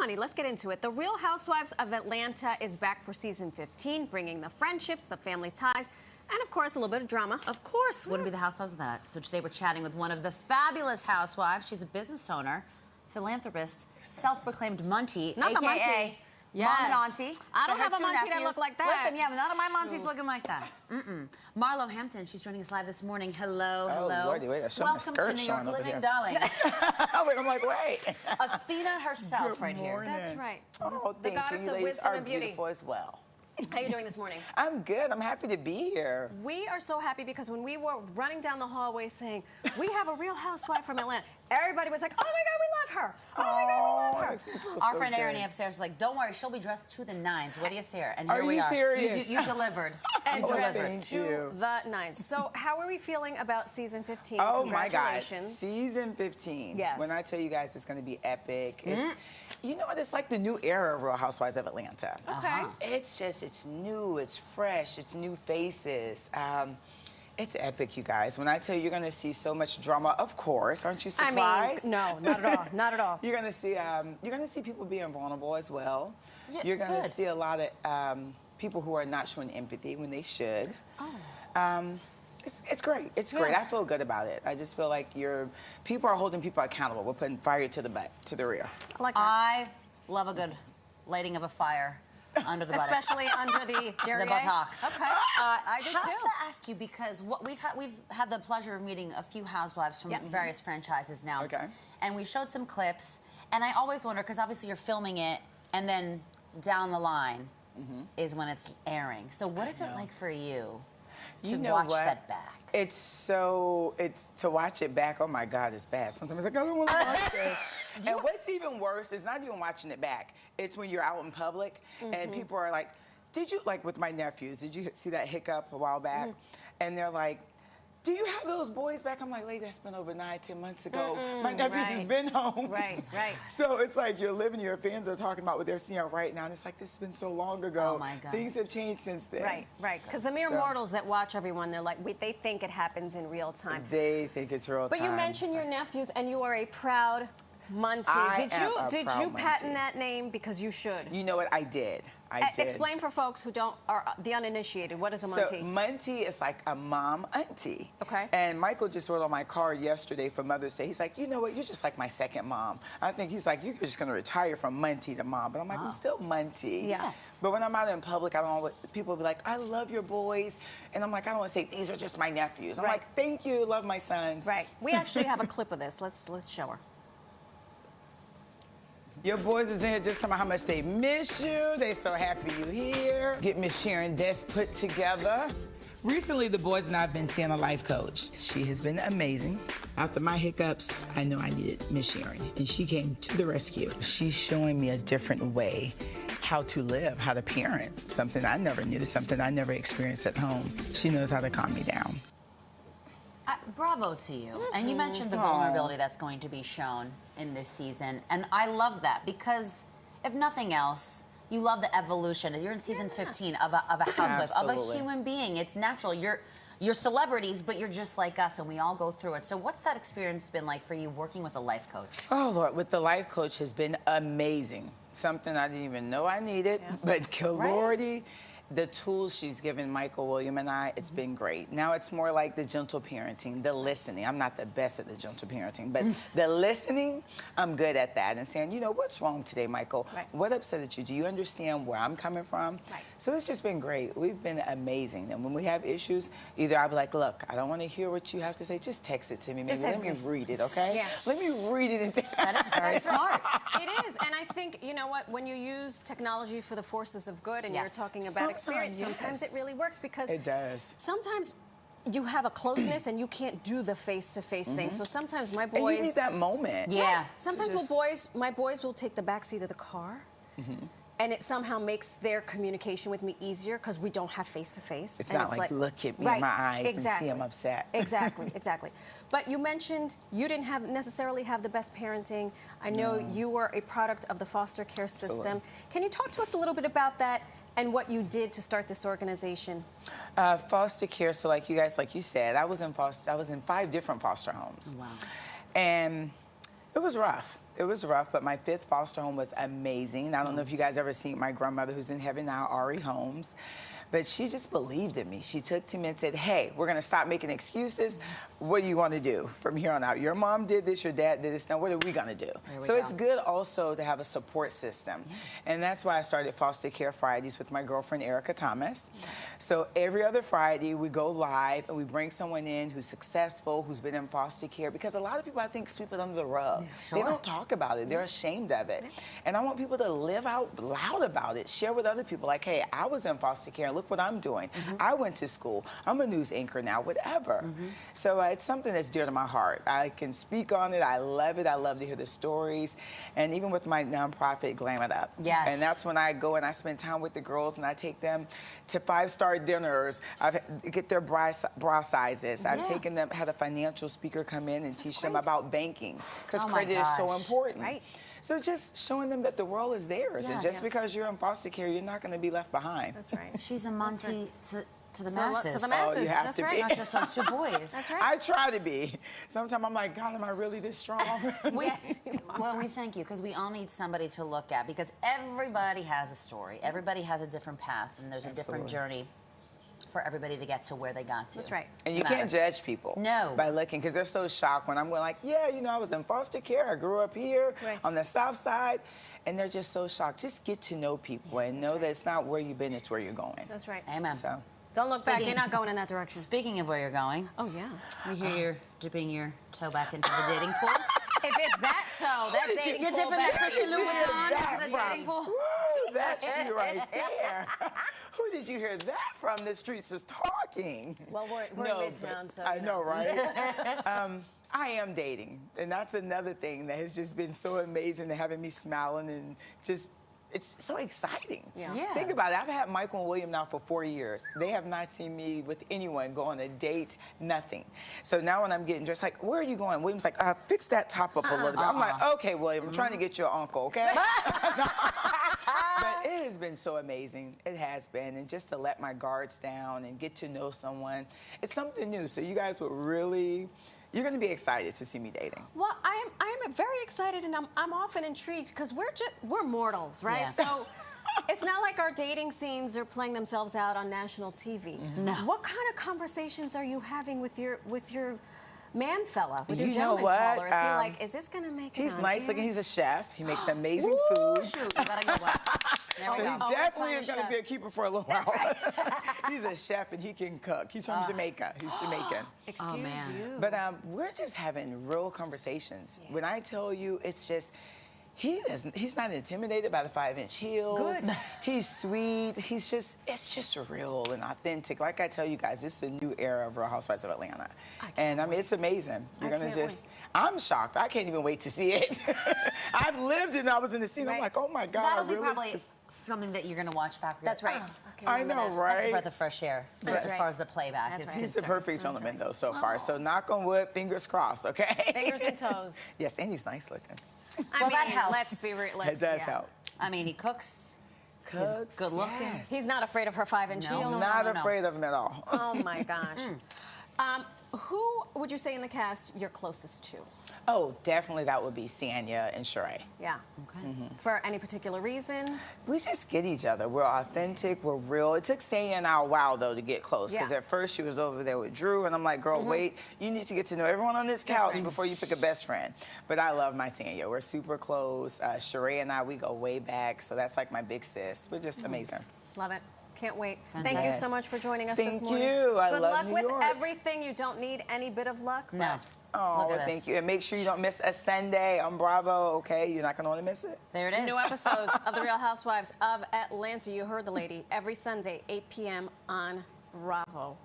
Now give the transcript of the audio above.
Monty, let's get into it. The Real Housewives of Atlanta is back for season 15, bringing the friendships, the family ties, and of course, a little bit of drama. Of course, wouldn't be the Housewives of that. So today we're chatting with one of the fabulous housewives. She's a business owner, philanthropist, self-proclaimed Monty, Not the Monty. Yes. Mom and auntie. I don't have a Monty that look like that. Listen, yeah, none of my Monty's looking like that. Marlo Hampton, she's joining us live this morning. Hello, hello. Oh, Lordy, wait, welcome to New York living, darling. I'm like, wait. Athena herself right here. That's right. Oh, The thank goddess you. of Ladies wisdom are and beauty. beautiful as well. How are you doing this morning? I'm good. I'm happy to be here. We are so happy because when we were running down the hallway saying, we have a Real Housewife from Atlanta, everybody was like, oh my God, we love her. Oh my God, we love her. Our friend Erin upstairs was like, don't worry, she'll be dressed to the nines. What do you say? And here Are we you are. serious? You delivered. And dressed Thank to you. the nines. So how are we feeling about season 15? Oh my God, Congratulations. season 15. Yes. When I tell you guys it's going to be epic, it's, you know what, it's like the new era of Real Housewives of Atlanta. Okay. It's new, it's fresh, it's new faces. It's epic, you guys. When I tell you, you're going to see so much drama, of course. Aren't you surprised? I mean, no, not at all. Not at all. You're going to see people being vulnerable as well. Yeah, you're going to good. see a lot of people who are not showing empathy when they should. Oh. It's great. It's great. Yeah. I feel good about it. I just feel like people are holding people accountable. We're putting fire to the butt, to the rear. I like that. I love a good lighting of a fire under the buttocks. Especially under the derriere. The buttocks. Okay. I do have too. to ask you because we've had the pleasure of meeting a few housewives from Yes. various franchises now. Okay. And we showed some clips, and I always wonder because obviously you're filming it, and then down the line is when it's airing. So what is it like for you to watch that back? It's to watch it back, oh my God, it's bad. Sometimes it's like, I don't want to watch this. And what's even worse is not even watching it back. It's when you're out in public and people are like, did you, like with my nephews, did you see that hiccup a while back? And they're like, do you have those boys back? I'm like, lady, that's been over 9-10 months ago. My nephews have been home. Right, right. So it's like you're living, your fans are talking about what they're seeing right now, and it's like, this has been so long ago. Oh my God. Things have changed since then. Right, right. Because the mere mortals that watch everyone, they're like, they think it happens in real time. They think it's real time. But you mentioned your nephews, and you are a proud Monty. Did you patent that name? Because you should. You know what? I did. I did. Explain for folks who are the uninitiated. What is a Monty? So Monty is like a mom auntie. Okay. And Michael just wrote on my card yesterday for Mother's Day. He's like, you know what? You're just like my second mom. I think he's like, you're just going to retire from Monty to mom. But I'm like, I'm still Monty. Yes. But when I'm out in public, I don't know what people will be like, I love your boys. And I'm like, I don't want to say these are just my nephews. I'm like, thank you, love my sons. Right. We actually have a clip of this. Let's show her. Your boys is in here just talking about how much they miss you. They so happy you here. Get Miss Sharon Des put together. Recently, the boys and I have been seeing a life coach. She has been amazing. After my hiccups, I know I needed Miss Sharon, and she came to the rescue. She's showing me a different way how to live, how to parent, something I never knew, something I never experienced at home. She knows how to calm me down. Bravo to you. And you mentioned the vulnerability that's going to be shown in this season. And I love that because, if nothing else, you love the evolution. You're in season 15 of a housewife, of a human being. It's natural. You're celebrities, but you're just like us, and we all go through it. So what's that experience been like for you working with a life coach? Oh, Lord, with the life coach has been amazing. Something I didn't even know I needed, but Lordy, the tools she's given Michael, William, and I, it's been great. Now it's more like the gentle parenting, the listening. I'm not the best at the gentle parenting, but the listening, I'm good at that. And saying, you know, what's wrong today, Michael? What upset you? Do you understand where I'm coming from? So it's just been great. We've been amazing. And when we have issues, either I'll be like, look, I don't want to hear what you have to say. Just text it to me. Maybe let me read it, okay? Yeah. Let me read it. That is very smart. It is. And I think, you know what, when you use technology for the forces of good, and you're talking about experience, sometimes it really works because it does. Sometimes you have a closeness and you can't do the face-to-face thing. So sometimes my boys... And you need that moment. Yeah. Sometimes my boys will take the back seat of the car. And it somehow makes their communication with me easier because we don't have face-to-face. It's not like, look at me in my eyes and see I'm upset. Exactly, exactly. But you mentioned you didn't necessarily have the best parenting. I know you were a product of the foster care system. Can you talk to us a little bit about that and what you did to start this organization? Foster care, so like you guys, like you said, I was in 5 different foster homes. Wow. And it was rough. It was rough, but my 5th foster home was amazing. I don't know if you guys ever seen my grandmother, who's in heaven now, RHOA. But she just believed in me. She took to me and said, hey, we're going to stop making excuses. What do you want to do from here on out? Your mom did this, your dad did this. Now, what are we going to do? So it's good also to have a support system. Yeah. And that's why I started Foster Care Fridays with my girlfriend, Erica Thomas. Yeah. So every other Friday, we go live and we bring someone in who's successful, who's been in foster care. Because a lot of people, I think, sweep it under the rug. Yeah, sure. They don't talk about it. They're ashamed of it. Yeah. And I want people to live out loud about it. Share with other people, like, hey, I was in foster care. Look what I'm doing. I went to school. I'm a news anchor now, whatever. So it's something that's dear to my heart. I can speak on it. I love it. I love to hear the stories. And even with my nonprofit, Glam It Up. Yes. And that's when I go and I spend time with the girls and I take them to 5-star dinners. I get their bra sizes. I've taken them, had a financial speaker come in and teach them about banking. Because credit is so important. Right. So just showing them that the world is theirs. And just because you're in foster care, you're not going to be left behind. That's right. She's a Monty to the masses. To the masses. Oh, you have That's to right. be. Not just those 2 boys. That's right. I try to be. Sometimes I'm like, God, am I really this strong? Well, we thank you, because we all need somebody to look at, because everybody has a story. Everybody has a different path, and there's a different journey for everybody to get to where they got to. That's right. And you can't judge people by looking, because they're so shocked when I'm going like, yeah, you know, I was in foster care. I grew up here on the South Side. And they're just so shocked. Just get to know people and know that it's not where you've been, it's where you're going. That's right. Amen. So. Don't look back. You're not going in that direction. Speaking of where you're going. Oh, yeah. We hear you're dipping your toe back into the dating pool. If it's that toe, that dating pool. You're dipping that Christian Louboutin into the dating pool. Woo, that's you right there. Who did you hear that from? The streets is talking. Well, we're in Midtown, so I know, right? I am dating, and that's another thing that has just been so amazing, to having me smiling and just, it's so exciting. Yeah. Think about it. I've had Michael and William now for 4 years. They have not seen me with anyone go on a date, nothing. So now when I'm getting dressed, like, where are you going? William's like, fix that top up a little bit. I'm like, okay, William, I'm trying to get your uncle, okay? But it has been so amazing. It has been. And just to let my guards down and get to know someone, it's something new. So you guys would really... You're going to be excited to see me dating. Well, I am very excited, and I'm often intrigued, because we're mortals, right? Yeah. So it's not like our dating scenes are playing themselves out on national TV. No. What kind of conversations are you having with your man fella, with your You know gentleman what? caller? Is he like, is this going to make it He's on nice air? looking. He's a chef. He makes amazing food. Shoot, you got a good one. There we So go. he definitely is going to be a keeper for a little while. He's a chef and he can cook. He's from Jamaica. He's Jamaican. Excuse you. But we're just having real conversations. When I tell you, it's just, he's not intimidated by the 5-inch heels. Good. He's sweet. It's just real and authentic. Like I tell you guys, this is a new era of Real Housewives of Atlanta. And I mean, it's amazing. You're going to just, I'm shocked. I can't even wait to see it. I've lived it and I was in the scene. I'm like, oh my God. That'll be probably something that you're going to watch back. That's right. I know, right? That's a breath of fresh air as far as the playback is concerned. He's the perfect gentleman, though, so far. So knock on wood, fingers crossed, okay? Fingers and toes. Yes, and he's nice looking. I mean, that helps. Let's be real. It does help. I mean, he cooks. Cooks. He's good looking. Yes. He's not afraid of her 5-inch heels. I'm not afraid of him at all. Oh, my gosh. Who would you say in the cast you're closest to? Oh, definitely that would be Sanya and Sheree. Yeah. Okay. For any particular reason? We just get each other. We're authentic. We're real. It took Sanya and I a while, though, to get close. Because at first she was over there with Drew, and I'm like, girl, wait. You need to get to know everyone on this couch before you pick a best friend. But I love my Sanya. We're super close. Sheree and I, we go way back. So that's like my big sis. We're just amazing. Love it. Can't wait. Fantastic. Thank you so much for joining us this morning. Thank you. I Good love luck New with York. everything. You don't need any bit of luck. No. Oh, Look at thank this. you. And make sure you don't miss a Sunday on Bravo, okay? You're not going to want to miss it. There it is. New episodes of The Real Housewives of Atlanta. You heard the lady. Every Sunday, 8 p.m. on Bravo.